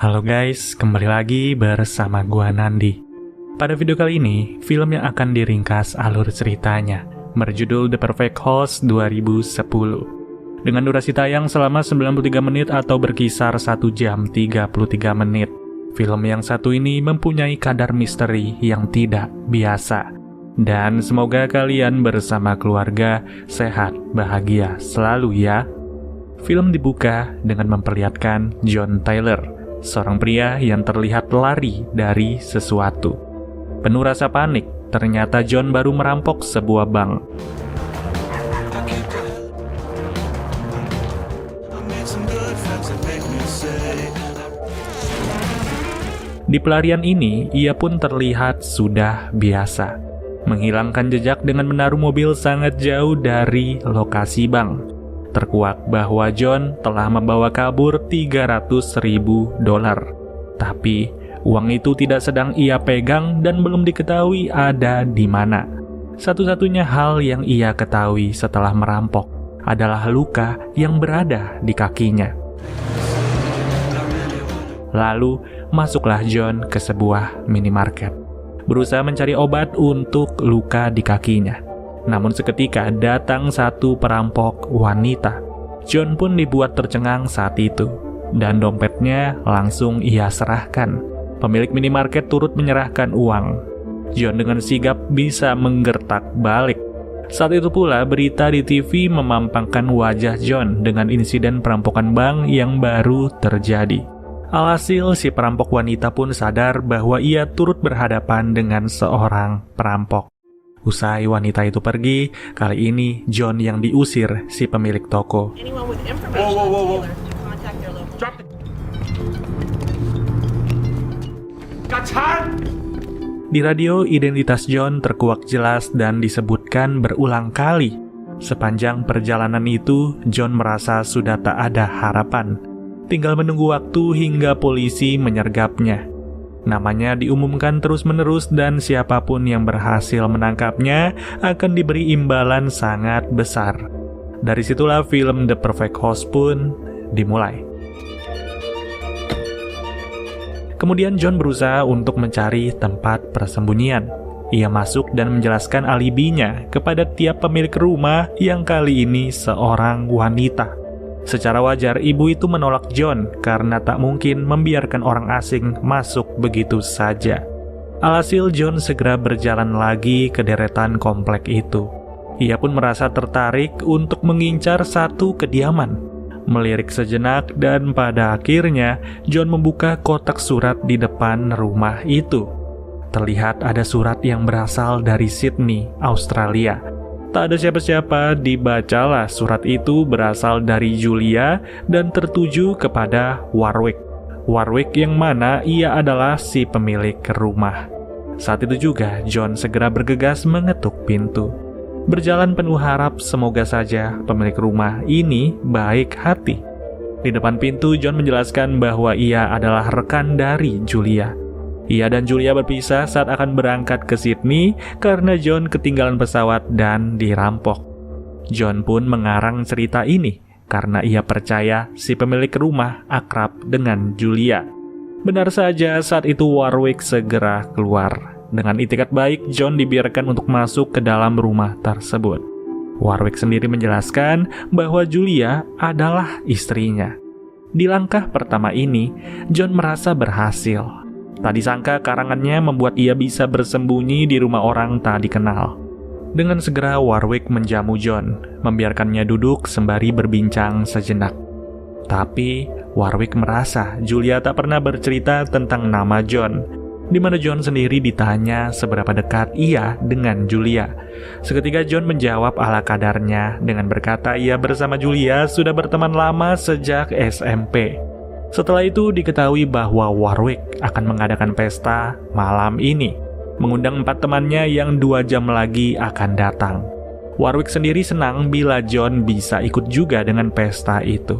Halo guys, kembali lagi bersama gua Nandi. Pada video kali ini, film yang akan diringkas alur ceritanya berjudul The Perfect Host 2010. Dengan durasi tayang selama 93 menit atau berkisar 1 jam 33 menit. Film yang satu ini mempunyai kadar misteri yang tidak biasa. Dan semoga kalian bersama keluarga sehat, bahagia selalu ya. Film dibuka dengan memperlihatkan John Tyler, seorang pria yang terlihat lari dari sesuatu. Penuh rasa panik, ternyata John baru merampok sebuah bank. Di pelarian ini, ia pun terlihat sudah biasa, menghilangkan jejak dengan menaruh mobil sangat jauh dari lokasi bank. Terkuak bahwa John telah membawa kabur $300.000. Tapi uang itu tidak sedang ia pegang dan belum diketahui ada di mana. Satu-satunya hal yang ia ketahui setelah merampok adalah luka yang berada di kakinya. Lalu masuklah John ke sebuah minimarket, berusaha mencari obat untuk luka di kakinya. Namun seketika datang satu perampok wanita. John pun dibuat tercengang saat itu, dan dompetnya langsung ia serahkan. Pemilik minimarket turut menyerahkan uang. John dengan sigap bisa menggertak balik. Saat itu pula berita di TV memampangkan wajah John dengan insiden perampokan bank yang baru terjadi. Alhasil si perampok wanita pun sadar bahwa ia turut berhadapan dengan seorang perampok. Usai wanita itu pergi, kali ini John yang diusir si pemilik toko. Di radio, identitas John terkuak jelas dan disebutkan berulang kali. Sepanjang perjalanan itu, John merasa sudah tak ada harapan. Tinggal menunggu waktu hingga polisi menyergapnya. Namanya diumumkan terus-menerus dan siapapun yang berhasil menangkapnya akan diberi imbalan sangat besar. Dari situlah film The Perfect Host pun dimulai. Kemudian John berusaha untuk mencari tempat persembunyian. Ia masuk dan menjelaskan alibinya kepada tiap pemilik rumah yang kali ini seorang wanita. Secara wajar, ibu itu menolak John karena tak mungkin membiarkan orang asing masuk begitu saja. Alhasil, John segera berjalan lagi ke deretan komplek itu. Ia pun merasa tertarik untuk mengincar satu kediaman. Melirik sejenak dan pada akhirnya, John membuka kotak surat di depan rumah itu. Terlihat ada surat yang berasal dari Sydney, Australia. Tak ada siapa-siapa, dibacalah surat itu berasal dari Julia dan tertuju kepada Warwick. Warwick yang mana ia adalah si pemilik rumah. Saat itu juga John segera bergegas mengetuk pintu. Berjalan penuh harap semoga saja pemilik rumah ini baik hati. Di depan pintu John menjelaskan bahwa ia adalah rekan dari Julia. Ia dan Julia berpisah saat akan berangkat ke Sydney karena John ketinggalan pesawat dan dirampok. John pun mengarang cerita ini karena ia percaya si pemilik rumah akrab dengan Julia. Benar saja, saat itu Warwick segera keluar. Dengan itikat baik, John dibiarkan untuk masuk ke dalam rumah tersebut. Warwick sendiri menjelaskan bahwa Julia adalah istrinya. Di langkah pertama ini, John merasa berhasil. Tak disangka karangannya membuat ia bisa bersembunyi di rumah orang tak dikenal. Dengan segera Warwick menjamu John, membiarkannya duduk sembari berbincang sejenak. Tapi Warwick merasa Julia tak pernah bercerita tentang nama John, di mana John sendiri ditanya seberapa dekat ia dengan Julia. Seketika John menjawab ala kadarnya dengan berkata ia bersama Julia sudah berteman lama sejak SMP. Setelah itu diketahui bahwa Warwick akan mengadakan pesta malam ini, mengundang 4 temannya yang 2 jam lagi akan datang. Warwick sendiri senang bila John bisa ikut juga dengan pesta itu.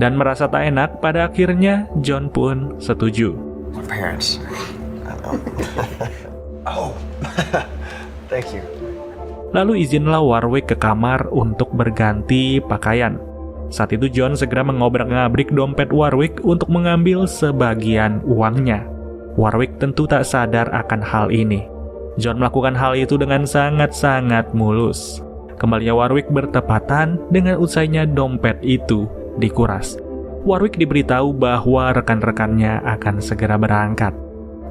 Dan merasa tak enak, pada akhirnya John pun setuju. My parents. Oh, thank you. Lalu izinlah Warwick ke kamar untuk berganti pakaian. Saat itu John segera mengobrak-ngabrik dompet Warwick untuk mengambil sebagian uangnya. Warwick tentu tak sadar akan hal ini. John melakukan hal itu dengan sangat-sangat mulus. Kembalinya Warwick bertepatan dengan usainya dompet itu dikuras. Warwick diberitahu bahwa rekan-rekannya akan segera berangkat.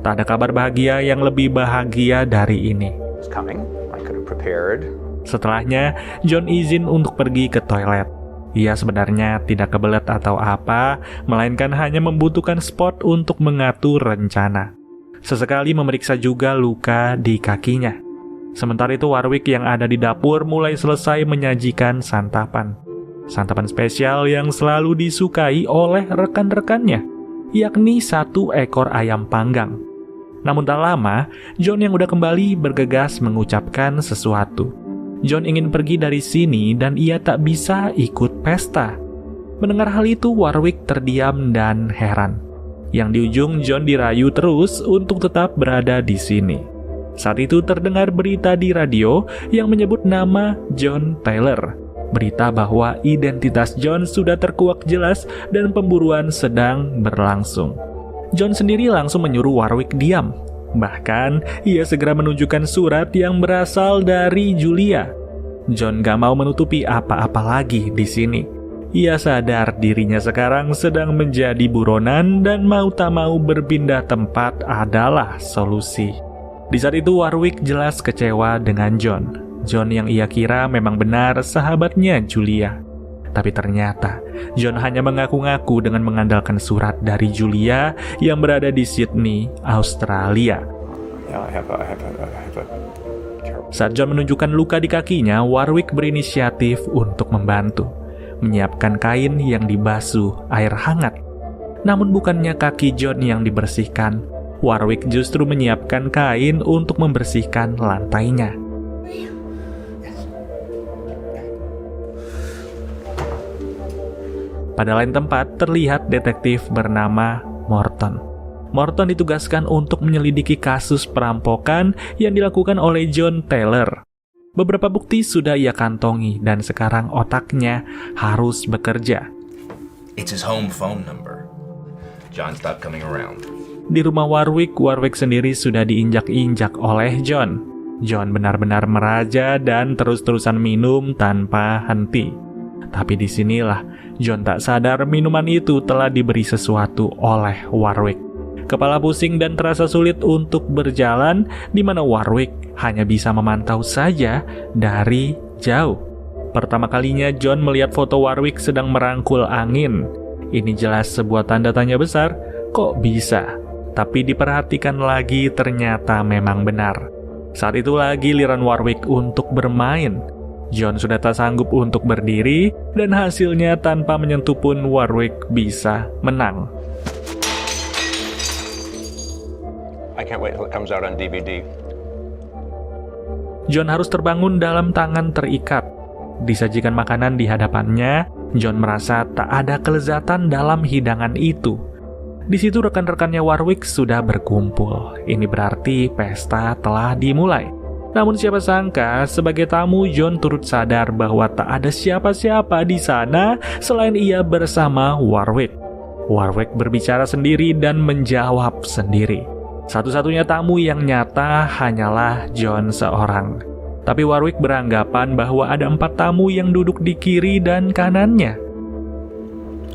Tak ada kabar bahagia yang lebih bahagia dari ini. It's coming. I could have prepared. Setelahnya, John izin untuk pergi ke toilet. Ia sebenarnya tidak kebelet atau apa, melainkan hanya membutuhkan spot untuk mengatur rencana. Sesekali memeriksa juga luka di kakinya. Sementara itu Warwick yang ada di dapur mulai selesai menyajikan santapan. Santapan spesial yang selalu disukai oleh rekan-rekannya, yakni 1 ekor ayam panggang. Namun tak lama, John yang udah kembali bergegas mengucapkan sesuatu. John ingin pergi dari sini dan ia tak bisa ikut pesta. Mendengar hal itu, Warwick terdiam dan heran. Yang di ujung, John dirayu terus untuk tetap berada di sini. Saat itu terdengar berita di radio yang menyebut nama John Taylor. Berita bahwa identitas John sudah terkuak jelas dan pemburuan sedang berlangsung. John sendiri langsung menyuruh Warwick diam. Bahkan, ia segera menunjukkan surat yang berasal dari Julia. John gak mau menutupi apa-apa lagi di sini. Ia sadar dirinya sekarang sedang menjadi buronan dan mau tak mau berpindah tempat adalah solusi. Di saat itu Warwick jelas kecewa dengan John. John yang ia kira memang benar sahabatnya Julia. Tapi ternyata John hanya mengaku-ngaku dengan mengandalkan surat dari Julia yang berada di Sydney, Australia. Saat John menunjukkan luka di kakinya, Warwick berinisiatif untuk membantu, menyiapkan kain yang dibasuh air hangat. Namun bukannya kaki John yang dibersihkan, Warwick justru menyiapkan kain untuk membersihkan lantainya. Pada lain tempat, terlihat detektif bernama Morton. Morton ditugaskan untuk menyelidiki kasus perampokan yang dilakukan oleh John Taylor. Beberapa bukti sudah ia kantongi dan sekarang otaknya harus bekerja. It's his home phone number. John stopped coming around. Di rumah Warwick sendiri sudah diinjak-injak oleh John. John benar-benar meraja dan terus-terusan minum tanpa henti. Tapi disinilah John tak sadar minuman itu telah diberi sesuatu oleh Warwick. Kepala pusing dan terasa sulit untuk berjalan, di mana Warwick hanya bisa memantau saja dari jauh. Pertama kalinya John melihat foto Warwick sedang merangkul angin. Ini jelas sebuah tanda tanya besar, kok bisa? Tapi diperhatikan lagi ternyata memang benar. Saat itulah giliran Warwick untuk bermain. John sudah tak sanggup untuk berdiri, dan hasilnya tanpa menyentuh pun Warwick bisa menang. I can't wait till it comes out on DVD. John harus terbangun dalam tangan terikat. Disajikan makanan di hadapannya, John merasa tak ada kelezatan dalam hidangan itu. Di situ rekan-rekannya Warwick sudah berkumpul. Ini berarti pesta telah dimulai. Namun siapa sangka, sebagai tamu John turut sadar bahwa tak ada siapa-siapa di sana selain ia bersama Warwick. Warwick berbicara sendiri dan menjawab sendiri. Satu-satunya tamu yang nyata hanyalah John seorang. Tapi Warwick beranggapan bahwa ada 4 tamu yang duduk di kiri dan kanannya.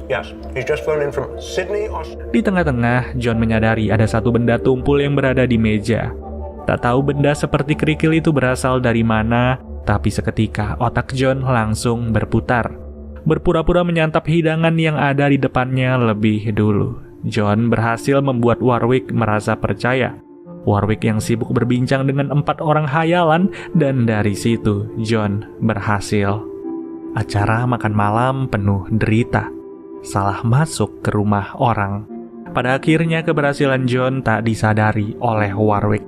Yes, he's just flown in from Sydney, Australia. Di tengah-tengah, John menyadari ada satu benda tumpul yang berada di meja. Tak tahu benda seperti kerikil itu berasal dari mana, tapi seketika otak John langsung berputar. Berpura-pura menyantap hidangan yang ada di depannya lebih dulu. John berhasil membuat Warwick merasa percaya. Warwick yang sibuk berbincang dengan 4 orang hayalan, dan dari situ John berhasil. Acara makan malam penuh derita. Salah masuk ke rumah orang. Pada akhirnya keberhasilan John tak disadari oleh Warwick.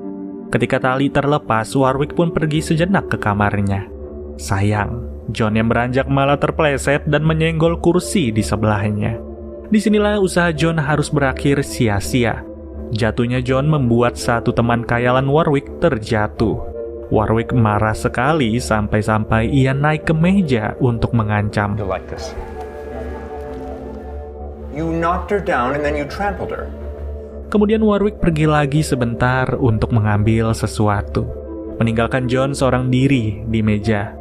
Ketika tali terlepas, Warwick pun pergi sejenak ke kamarnya. Sayang, John yang beranjak malah terpeleset dan menyenggol kursi di sebelahnya. Disinilah usaha John harus berakhir sia-sia. Jatuhnya John membuat satu teman khayalan Warwick terjatuh. Warwick marah sekali sampai-sampai ia naik ke meja untuk mengancam. You'll like this. You knocked her down and then you trampled her. Kemudian Warwick pergi lagi sebentar untuk mengambil sesuatu, meninggalkan John seorang diri di meja.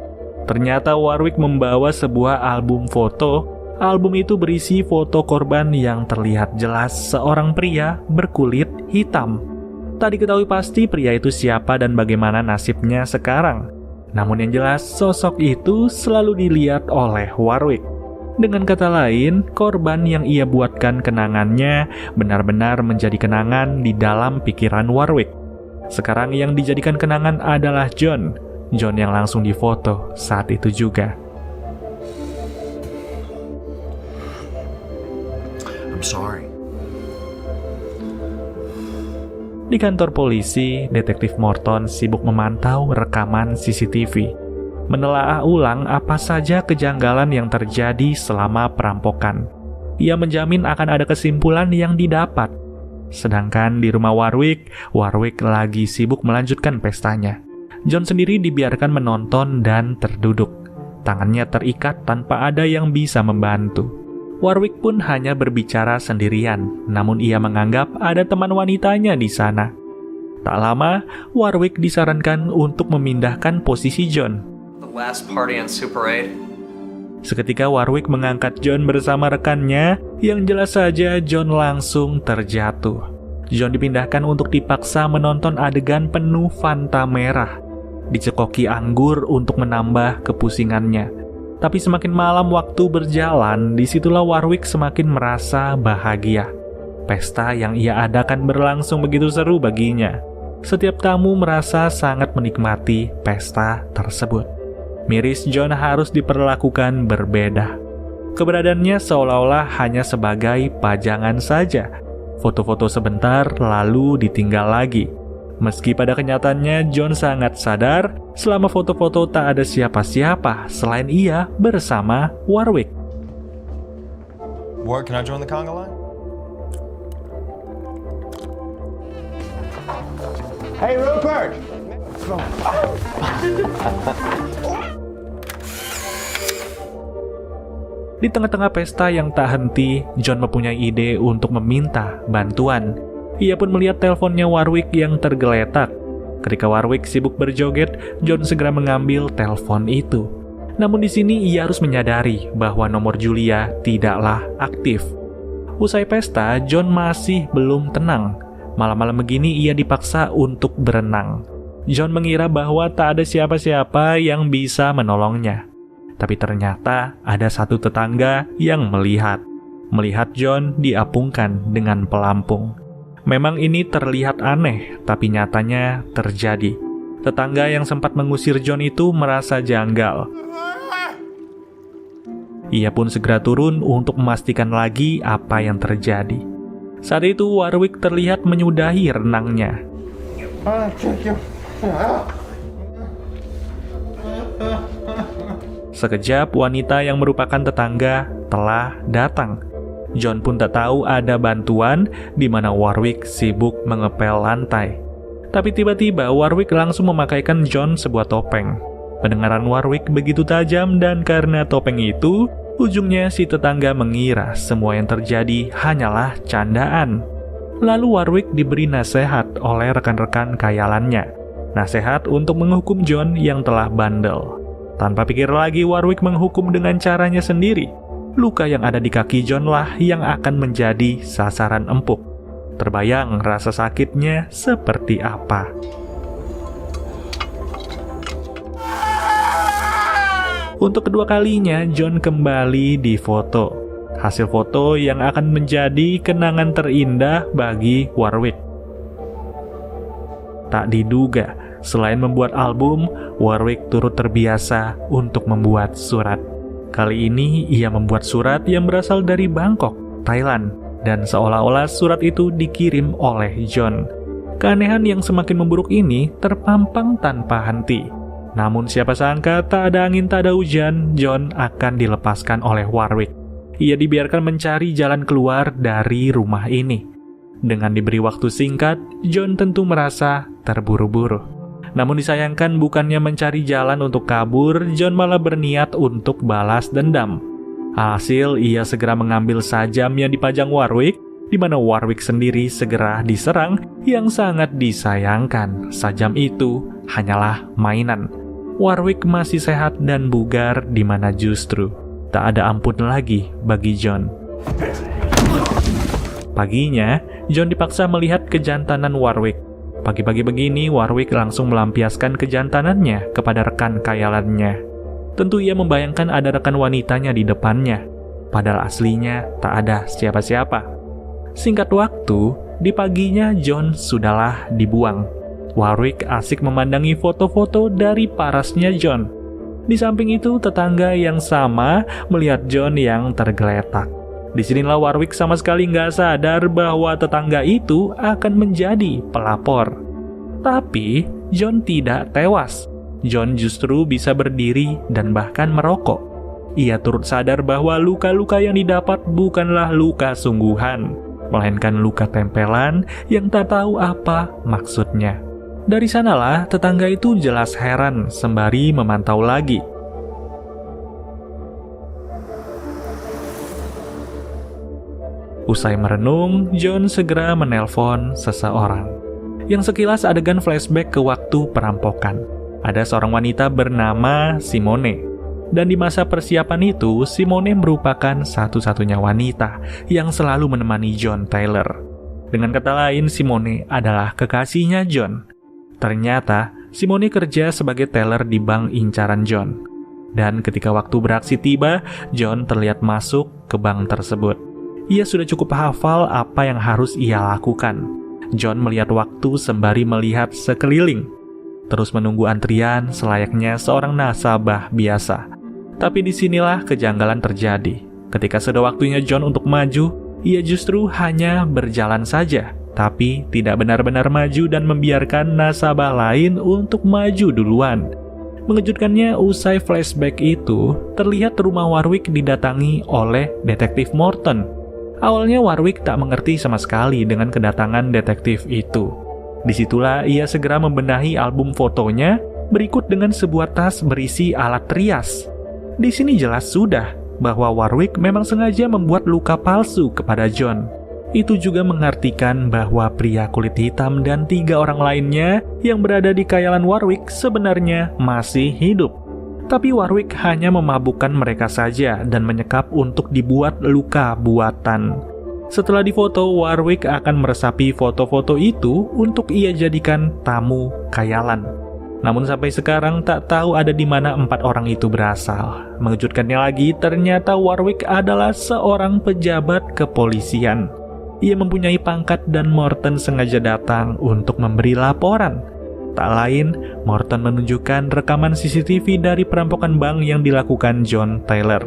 Ternyata Warwick membawa sebuah album foto. Album itu berisi foto korban yang terlihat jelas seorang pria berkulit hitam. Tak diketahui pasti pria itu siapa dan bagaimana nasibnya sekarang. Namun yang jelas sosok itu selalu dilihat oleh Warwick. Dengan kata lain, korban yang ia buatkan kenangannya benar-benar menjadi kenangan di dalam pikiran Warwick. Sekarang yang dijadikan kenangan adalah John. John yang langsung difoto saat itu juga. I'm sorry. Di kantor polisi, Detektif Morton sibuk memantau rekaman CCTV, menelaah ulang apa saja kejanggalan yang terjadi selama perampokan. Ia menjamin akan ada kesimpulan yang didapat. Sedangkan di rumah Warwick lagi sibuk melanjutkan pestanya. John sendiri dibiarkan menonton dan terduduk. Tangannya terikat tanpa ada yang bisa membantu. Warwick pun hanya berbicara sendirian, namun ia menganggap ada teman wanitanya di sana. Tak lama, Warwick disarankan untuk memindahkan posisi John. The last party on Super 8. Seketika Warwick mengangkat John bersama rekannya, yang jelas saja John langsung terjatuh. John dipindahkan untuk dipaksa menonton adegan penuh Fanta merah, dicekoki anggur untuk menambah kepusingannya. Tapi semakin malam waktu berjalan, disitulah Warwick semakin merasa bahagia. Pesta yang ia adakan berlangsung begitu seru baginya. Setiap tamu merasa sangat menikmati pesta tersebut. Miris John harus diperlakukan berbeda. Keberadaannya seolah-olah hanya sebagai pajangan saja. Foto-foto sebentar lalu ditinggal lagi. Meski pada kenyataannya John sangat sadar, selama foto-foto tak ada siapa-siapa selain ia bersama Warwick. Ward, can I join the conga line? Hey, Rupert! Di tengah-tengah pesta yang tak henti, John mempunyai ide untuk meminta bantuan. Ia pun melihat teleponnya Warwick yang tergeletak. Ketika Warwick sibuk berjoget, John segera mengambil telepon itu. Namun di sini ia harus menyadari bahwa nomor Julia tidaklah aktif. Usai pesta, John masih belum tenang. Malam-malam begini ia dipaksa untuk berenang. John mengira bahwa tak ada siapa-siapa yang bisa menolongnya. Tapi ternyata ada satu tetangga yang melihat John diapungkan dengan pelampung. Memang ini terlihat aneh, tapi nyatanya terjadi. Tetangga yang sempat mengusir John itu merasa janggal. Ia pun segera turun untuk memastikan lagi apa yang terjadi. Saat itu Warwick terlihat menyudahi renangnya. Sekejap wanita yang merupakan tetangga telah datang. John pun tak tahu ada bantuan di mana Warwick sibuk mengepel lantai. Tapi tiba-tiba Warwick langsung memakaikan John sebuah topeng. Pendengaran Warwick begitu tajam dan karena topeng itu, ujungnya si tetangga mengira semua yang terjadi hanyalah candaan. Lalu Warwick diberi nasihat oleh rekan-rekan khayalannya. Nasihat untuk menghukum John yang telah bandel. Tanpa pikir lagi Warwick menghukum dengan caranya sendiri. Luka yang ada di kaki John lah yang akan menjadi sasaran empuk. Terbayang rasa sakitnya seperti apa. Untuk kedua kalinya, John kembali difoto. Hasil foto yang akan menjadi kenangan terindah bagi Warwick. Tak diduga, selain membuat album, Warwick turut terbiasa untuk membuat surat. Kali ini ia membuat surat yang berasal dari Bangkok, Thailand, dan seolah-olah surat itu dikirim oleh John. Keanehan yang semakin memburuk ini terpampang tanpa henti. Namun siapa sangka tak ada angin tak ada hujan, John akan dilepaskan oleh Warwick. Ia dibiarkan mencari jalan keluar dari rumah ini. Dengan diberi waktu singkat, John tentu merasa terburu-buru. Namun disayangkan bukannya mencari jalan untuk kabur, John malah berniat untuk balas dendam. Alhasil, ia segera mengambil sajam yang dipajang Warwick, di mana Warwick sendiri segera diserang yang sangat disayangkan. Sajam itu hanyalah mainan. Warwick masih sehat dan bugar, di mana justru tak ada ampun lagi bagi John. Paginya, John dipaksa melihat kejantanan Warwick. Pagi-pagi begini, Warwick langsung melampiaskan kejantanannya kepada rekan khayalannya. Tentu ia membayangkan ada rekan wanitanya di depannya, padahal aslinya tak ada siapa-siapa. Singkat waktu, di paginya John sudahlah dibuang. Warwick asik memandangi foto-foto dari parasnya John. Di samping itu, tetangga yang sama melihat John yang tergeletak. Disinilah Warwick sama sekali nggak sadar bahwa tetangga itu akan menjadi pelapor. Tapi, John tidak tewas. John justru bisa berdiri dan bahkan merokok. Ia turut sadar bahwa luka-luka yang didapat bukanlah luka sungguhan, melainkan luka tempelan yang tak tahu apa maksudnya. Dari sanalah tetangga itu jelas heran sembari memantau lagi. Usai merenung, John segera menelpon seseorang. Yang sekilas adegan flashback ke waktu perampokan. Ada seorang wanita bernama Simone. Dan di masa persiapan itu, Simone merupakan satu-satunya wanita yang selalu menemani John Taylor. Dengan kata lain, Simone adalah kekasihnya John. Ternyata, Simone kerja sebagai teller di bank incaran John. Dan ketika waktu beraksi tiba, John terlihat masuk ke bank tersebut. Ia sudah cukup hafal apa yang harus ia lakukan. John melihat waktu sembari melihat sekeliling, terus menunggu antrian selayaknya seorang nasabah biasa. Tapi disinilah kejanggalan terjadi. Ketika sudah waktunya John untuk maju, ia justru hanya berjalan saja, tapi tidak benar-benar maju dan membiarkan nasabah lain untuk maju duluan. Mengejutkannya, usai flashback itu, terlihat rumah Warwick didatangi oleh detektif Morton. Awalnya Warwick tak mengerti sama sekali dengan kedatangan detektif itu. Disitulah ia segera membenahi album fotonya, berikut dengan sebuah tas berisi alat rias. Di sini jelas sudah bahwa Warwick memang sengaja membuat luka palsu kepada John. Itu juga mengartikan bahwa pria kulit hitam dan 3 orang lainnya yang berada di khayalan Warwick sebenarnya masih hidup. Tapi Warwick hanya memabukkan mereka saja dan menyekap untuk dibuat luka buatan. Setelah difoto, Warwick akan meresapi foto-foto itu untuk ia jadikan tamu khayalan. Namun sampai sekarang tak tahu ada di mana 4 orang itu berasal. Mengejutkannya lagi, ternyata Warwick adalah seorang pejabat kepolisian. Ia mempunyai pangkat dan Morton sengaja datang untuk memberi laporan. Tak lain, Morton menunjukkan rekaman CCTV dari perampokan bank yang dilakukan John Taylor.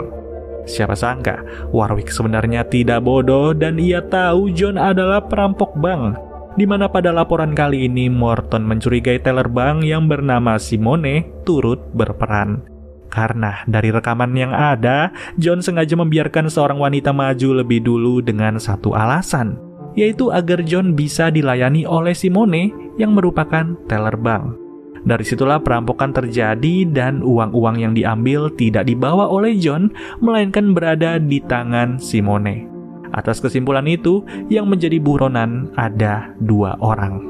Siapa sangka, Warwick sebenarnya tidak bodoh dan ia tahu John adalah perampok bank. Di mana pada laporan kali ini Morton mencurigai teller bank yang bernama Simone turut berperan. Karena dari rekaman yang ada, John sengaja membiarkan seorang wanita maju lebih dulu dengan satu alasan, yaitu agar John bisa dilayani oleh Simone yang merupakan teller bank. Dari situlah perampokan terjadi dan uang-uang yang diambil tidak dibawa oleh John, melainkan berada di tangan Simone. Atas kesimpulan itu, yang menjadi buronan ada 2 orang.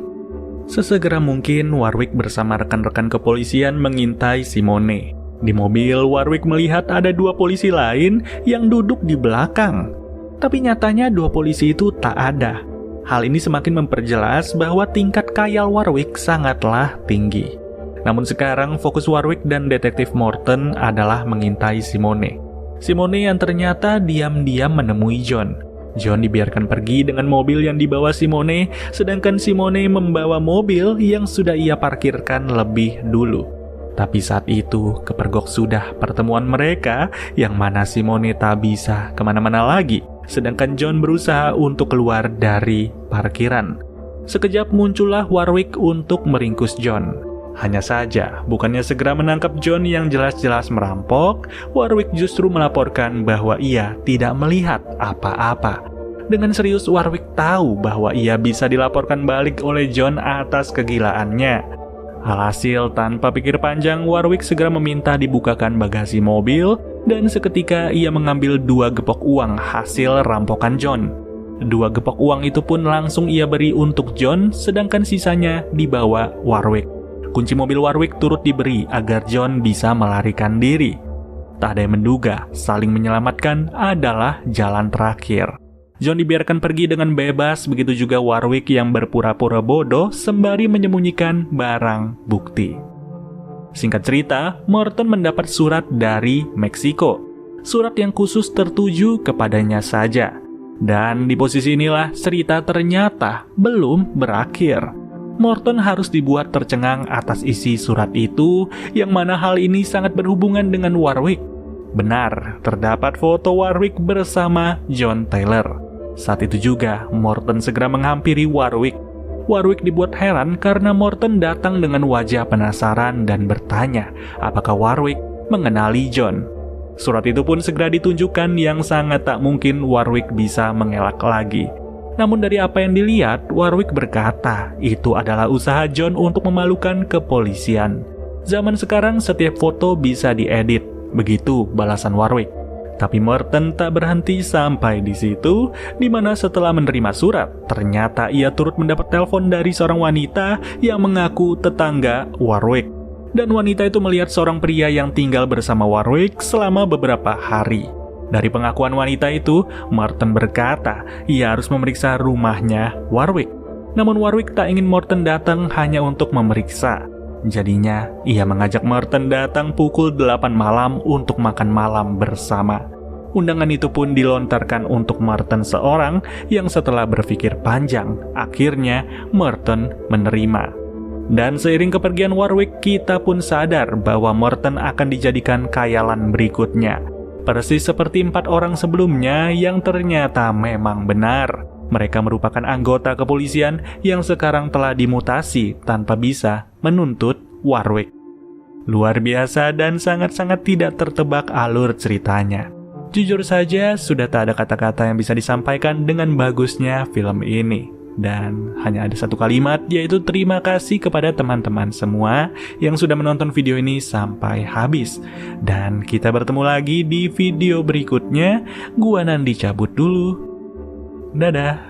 Sesegera mungkin Warwick bersama rekan-rekan kepolisian mengintai Simone. Di mobil, Warwick melihat ada 2 polisi lain yang duduk di belakang. Tapi nyatanya 2 polisi itu tak ada. Hal ini semakin memperjelas bahwa tingkat khayal Warwick sangatlah tinggi. Namun sekarang fokus Warwick dan detektif Morton adalah mengintai Simone. Simone yang ternyata diam-diam menemui John. John dibiarkan pergi dengan mobil yang dibawa Simone, sedangkan Simone membawa mobil yang sudah ia parkirkan lebih dulu. Tapi saat itu, kepergok sudah pertemuan mereka, yang mana Simone tak bisa kemana-mana lagi. Sedangkan John berusaha untuk keluar dari parkiran. Sekejap muncullah Warwick untuk meringkus John. Hanya saja, bukannya segera menangkap John yang jelas-jelas merampok, Warwick justru melaporkan bahwa ia tidak melihat apa-apa. Dengan serius, Warwick tahu bahwa ia bisa dilaporkan balik oleh John atas kegilaannya. Alhasil, tanpa pikir panjang, Warwick segera meminta dibukakan bagasi mobil dan seketika ia mengambil 2 gepok uang hasil rampokan John. 2 gepok uang itu pun langsung ia beri untuk John, sedangkan sisanya dibawa Warwick. Kunci mobil Warwick turut diberi agar John bisa melarikan diri. Tak ada yang menduga, saling menyelamatkan adalah jalan terakhir. John dibiarkan pergi dengan bebas, begitu juga Warwick yang berpura-pura bodoh sembari menyembunyikan barang bukti. Singkat cerita, Morton mendapat surat dari Meksiko. Surat yang khusus tertuju kepadanya saja. Dan di posisi inilah cerita ternyata belum berakhir. Morton harus dibuat tercengang atas isi surat itu, yang mana hal ini sangat berhubungan dengan Warwick. Benar, terdapat foto Warwick bersama John Taylor. Saat itu juga, Morton segera menghampiri Warwick. Warwick dibuat heran karena Morton datang dengan wajah penasaran dan bertanya apakah Warwick mengenali John. Surat itu pun segera ditunjukkan, yang sangat tak mungkin Warwick bisa mengelak lagi. Namun dari apa yang dilihat, Warwick berkata itu adalah usaha John untuk memalukan kepolisian. Zaman sekarang setiap foto bisa diedit, begitu balasan Warwick. Tapi Morton tak berhenti sampai di situ, di mana setelah menerima surat, ternyata ia turut mendapat telepon dari seorang wanita yang mengaku tetangga Warwick. Dan wanita itu melihat seorang pria yang tinggal bersama Warwick selama beberapa hari. Dari pengakuan wanita itu, Morton berkata ia harus memeriksa rumahnya Warwick. Namun Warwick tak ingin Morton datang hanya untuk memeriksa. Jadinya, ia mengajak Morton datang pukul 8 malam untuk makan malam bersama. Undangan itu pun dilontarkan untuk Morton seorang, yang setelah berpikir panjang, akhirnya Morton menerima. Dan seiring kepergian Warwick, kita pun sadar bahwa Morton akan dijadikan khayalan berikutnya. Persis seperti 4 orang sebelumnya yang ternyata memang benar. Mereka merupakan anggota kepolisian yang sekarang telah dimutasi tanpa bisa menuntut Warwick. Luar biasa dan sangat-sangat tidak tertebak alur ceritanya. Jujur saja, sudah tak ada kata-kata yang bisa disampaikan dengan bagusnya film ini. Dan hanya ada satu kalimat, yaitu terima kasih kepada teman-teman semua yang sudah menonton video ini sampai habis. Dan kita bertemu lagi di video berikutnya. Gua Nandi cabut dulu. Dadah.